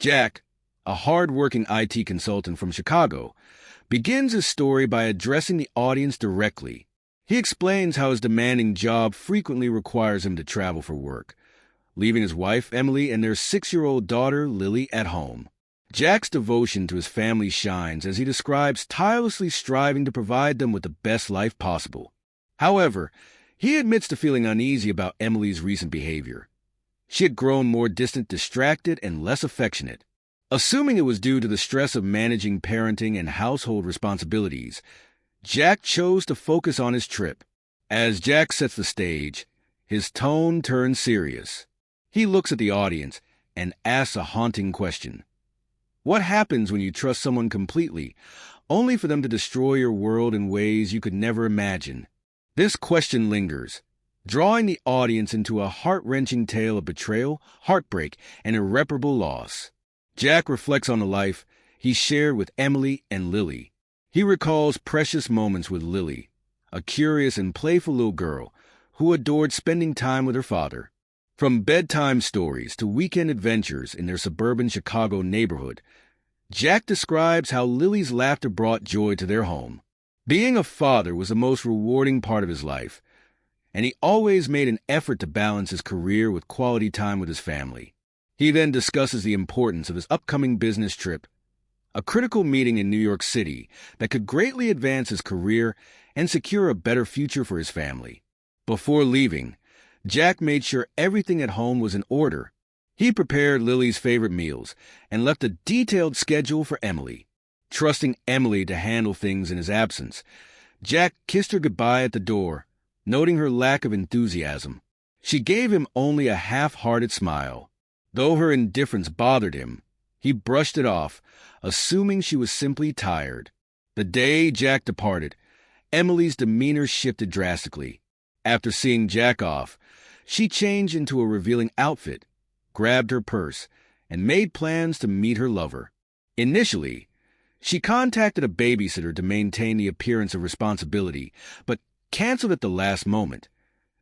Jack, a hard-working IT consultant from Chicago, begins his story by addressing the audience directly. He explains how his demanding job frequently requires him to travel for work, leaving his wife, Emily, and their 6-year-old daughter, Lily, at home. Jack's devotion to his family shines as he describes tirelessly striving to provide them with the best life possible. However, he admits to feeling uneasy about Emily's recent behavior. She had grown more distant, distracted, and less affectionate. Assuming it was due to the stress of managing parenting and household responsibilities, Jack chose to focus on his trip. As Jack sets the stage, his tone turns serious. He looks at the audience and asks a haunting question. What happens when you trust someone completely, only for them to destroy your world in ways you could never imagine? This question lingers, drawing the audience into a heart-wrenching tale of betrayal, heartbreak, and irreparable loss. Jack reflects on the life he shared with Emily and Lily. He recalls precious moments with Lily, a curious and playful little girl who adored spending time with her father. From bedtime stories to weekend adventures in their suburban Chicago neighborhood, Jack describes how Lily's laughter brought joy to their home. Being a father was the most rewarding part of his life, and he always made an effort to balance his career with quality time with his family. He then discusses the importance of his upcoming business trip, a critical meeting in New York City that could greatly advance his career and secure a better future for his family. Before leaving, Jack made sure everything at home was in order. He prepared Lily's favorite meals and left a detailed schedule for Emily. Trusting Emily to handle things in his absence, Jack kissed her goodbye at the door, noting her lack of enthusiasm. She gave him only a half-hearted smile. Though her indifference bothered him, he brushed it off, assuming she was simply tired. The day Jack departed, Emily's demeanor shifted drastically. After seeing Jack off, she changed into a revealing outfit, grabbed her purse, and made plans to meet her lover. Initially, she contacted a babysitter to maintain the appearance of responsibility, but canceled at the last moment,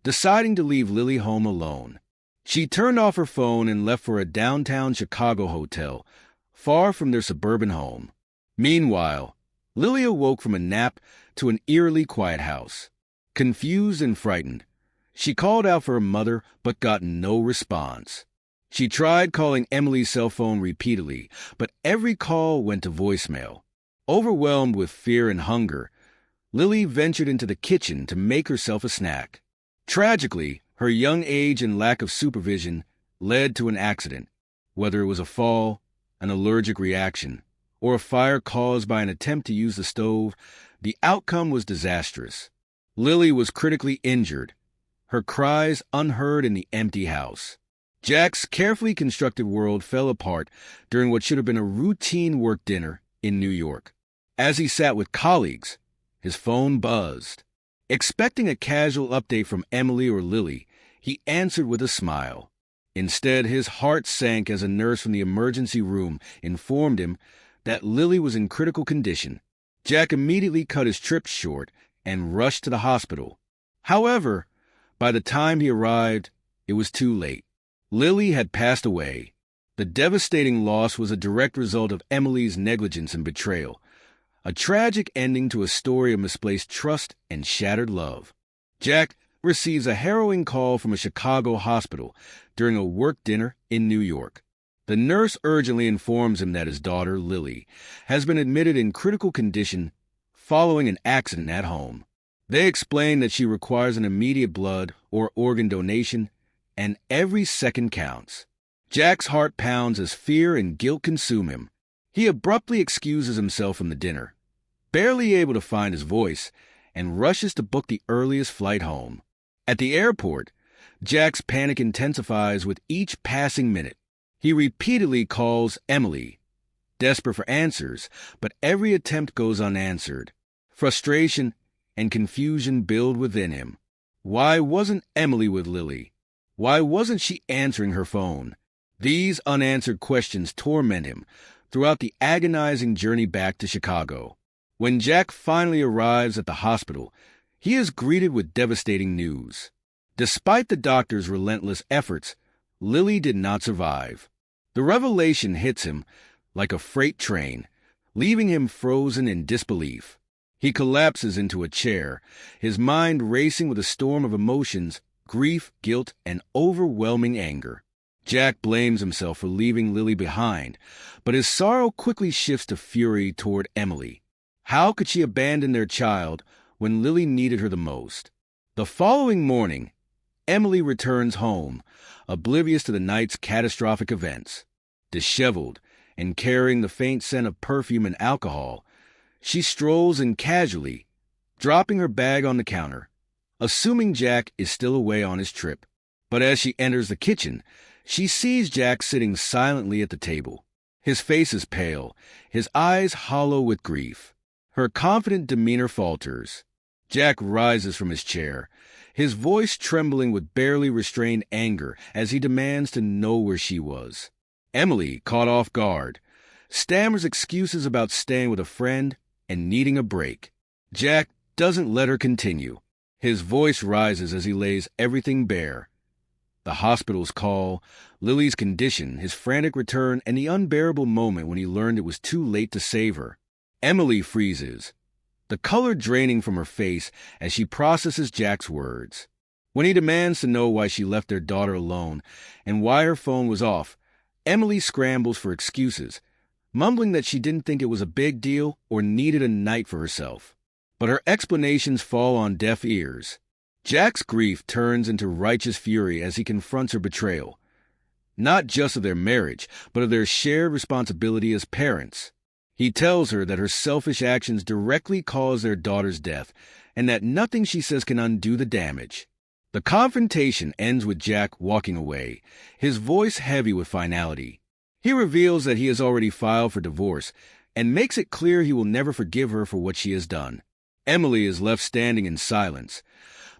deciding to leave Lily home alone. She turned off her phone and left for a downtown Chicago hotel, far from their suburban home. Meanwhile, Lily awoke from a nap to an eerily quiet house. Confused and frightened, she called out for her mother but got no response. She tried calling Emily's cell phone repeatedly, but every call went to voicemail. Overwhelmed with fear and hunger, Lily ventured into the kitchen to make herself a snack. Tragically, her young age and lack of supervision led to an accident. Whether it was a fall, an allergic reaction, or a fire caused by an attempt to use the stove, the outcome was disastrous. Lily was critically injured, her cries unheard in the empty house. Jack's carefully constructed world fell apart during what should have been a routine work dinner in New York. As he sat with colleagues, his phone buzzed. Expecting a casual update from Emily or Lily, he answered with a smile. Instead, his heart sank as a nurse from the emergency room informed him that Lily was in critical condition. Jack immediately cut his trip short and rushed to the hospital. However, by the time he arrived, it was too late. Lily had passed away. The devastating loss was a direct result of Emily's negligence and betrayal, a tragic ending to a story of misplaced trust and shattered love. Jack receives a harrowing call from a Chicago hospital during a work dinner in New York. The nurse urgently informs him that his daughter, Lily, has been admitted in critical condition following an accident at home. They explain that she requires an immediate blood or organ donation, and every second counts. Jack's heart pounds as fear and guilt consume him. He abruptly excuses himself from the dinner, barely able to find his voice, and rushes to book the earliest flight home. At the airport, Jack's panic intensifies with each passing minute. He repeatedly calls Emily, desperate for answers, but every attempt goes unanswered. Frustration and confusion build within him. Why wasn't Emily with Lily? Why wasn't she answering her phone? These unanswered questions torment him throughout the agonizing journey back to Chicago. When Jack finally arrives at the hospital, he is greeted with devastating news. Despite the doctor's relentless efforts, Lily did not survive. The revelation hits him like a freight train, leaving him frozen in disbelief. He collapses into a chair, his mind racing with a storm of emotions, grief, guilt, and overwhelming anger. Jack blames himself for leaving Lily behind, but his sorrow quickly shifts to fury toward Emily. How could she abandon their child when Lily needed her the most? The following morning, Emily returns home, oblivious to the night's catastrophic events. Disheveled and carrying the faint scent of perfume and alcohol, she strolls in casually, dropping her bag on the counter, assuming Jack is still away on his trip. But as she enters the kitchen, she sees Jack sitting silently at the table. His face is pale, his eyes hollow with grief. Her confident demeanor falters. Jack rises from his chair, his voice trembling with barely restrained anger as he demands to know where she was. Emily, caught off guard, stammers excuses about staying with a friend and needing a break. Jack doesn't let her continue. His voice rises as he lays everything bare. The hospital's call, Lily's condition, his frantic return, and the unbearable moment when he learned it was too late to save her. Emily freezes, the color draining from her face as she processes Jack's words. When he demands to know why she left their daughter alone and why her phone was off, Emily scrambles for excuses, mumbling that she didn't think it was a big deal or needed a night for herself. But her explanations fall on deaf ears. Jack's grief turns into righteous fury as he confronts her betrayal, not just of their marriage, but of their shared responsibility as parents. He tells her that her selfish actions directly caused their daughter's death, and that nothing she says can undo the damage. The confrontation ends with Jack walking away, his voice heavy with finality. He reveals that he has already filed for divorce, and makes it clear he will never forgive her for what she has done. Emily is left standing in silence.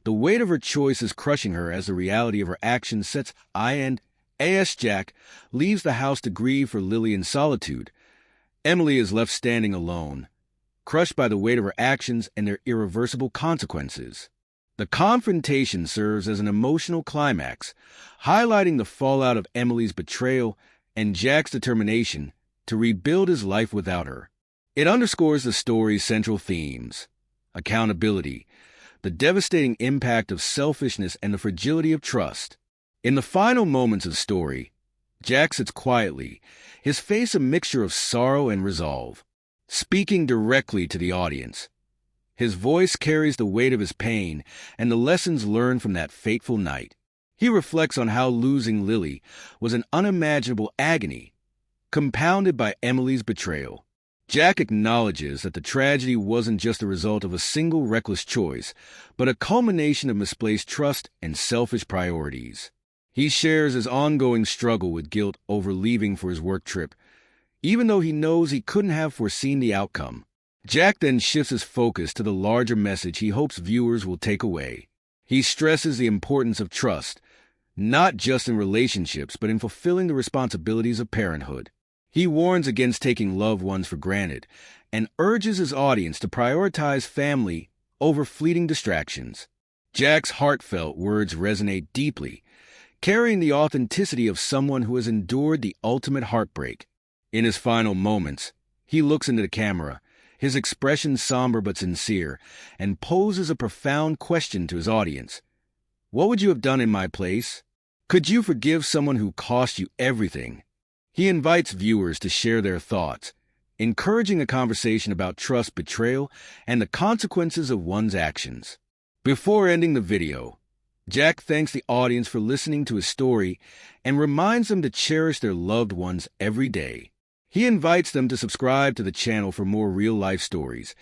The weight of her choice is crushing her as the reality of her actions sets as Jack leaves the house to grieve for Lily in solitude. Emily is left standing alone, crushed by the weight of her actions and their irreversible consequences. The confrontation serves as an emotional climax, highlighting the fallout of Emily's betrayal and Jack's determination to rebuild his life without her. It underscores the story's central themes: accountability, the devastating impact of selfishness, and the fragility of trust. In the final moments of the story, Jack sits quietly, his face a mixture of sorrow and resolve, speaking directly to the audience. His voice carries the weight of his pain and the lessons learned from that fateful night. He reflects on how losing Lily was an unimaginable agony, compounded by Emily's betrayal. Jack acknowledges that the tragedy wasn't just the result of a single reckless choice, but a culmination of misplaced trust and selfish priorities. He shares his ongoing struggle with guilt over leaving for his work trip, even though he knows he couldn't have foreseen the outcome. Jack then shifts his focus to the larger message he hopes viewers will take away. He stresses the importance of trust, not just in relationships, but in fulfilling the responsibilities of parenthood. He warns against taking loved ones for granted and urges his audience to prioritize family over fleeting distractions. Jack's heartfelt words resonate deeply, carrying the authenticity of someone who has endured the ultimate heartbreak. In his final moments, he looks into the camera, his expression somber but sincere, and poses a profound question to his audience. What would you have done in my place? Could you forgive someone who cost you everything? He invites viewers to share their thoughts, encouraging a conversation about trust, betrayal, and the consequences of one's actions. Before ending the video, Jack thanks the audience for listening to his story and reminds them to cherish their loved ones every day. He invites them to subscribe to the channel for more real-life stories,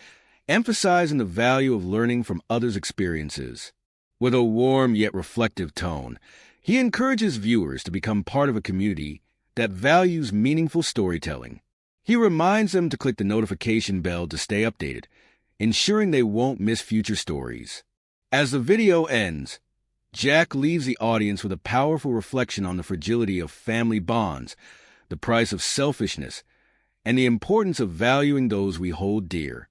emphasizing the value of learning from others' experiences. With a warm yet reflective tone, he encourages viewers to become part of a community that values meaningful storytelling. He reminds them to click the notification bell to stay updated, ensuring they won't miss future stories. As the video ends, Jack leaves the audience with a powerful reflection on the fragility of family bonds, the price of selfishness, and the importance of valuing those we hold dear.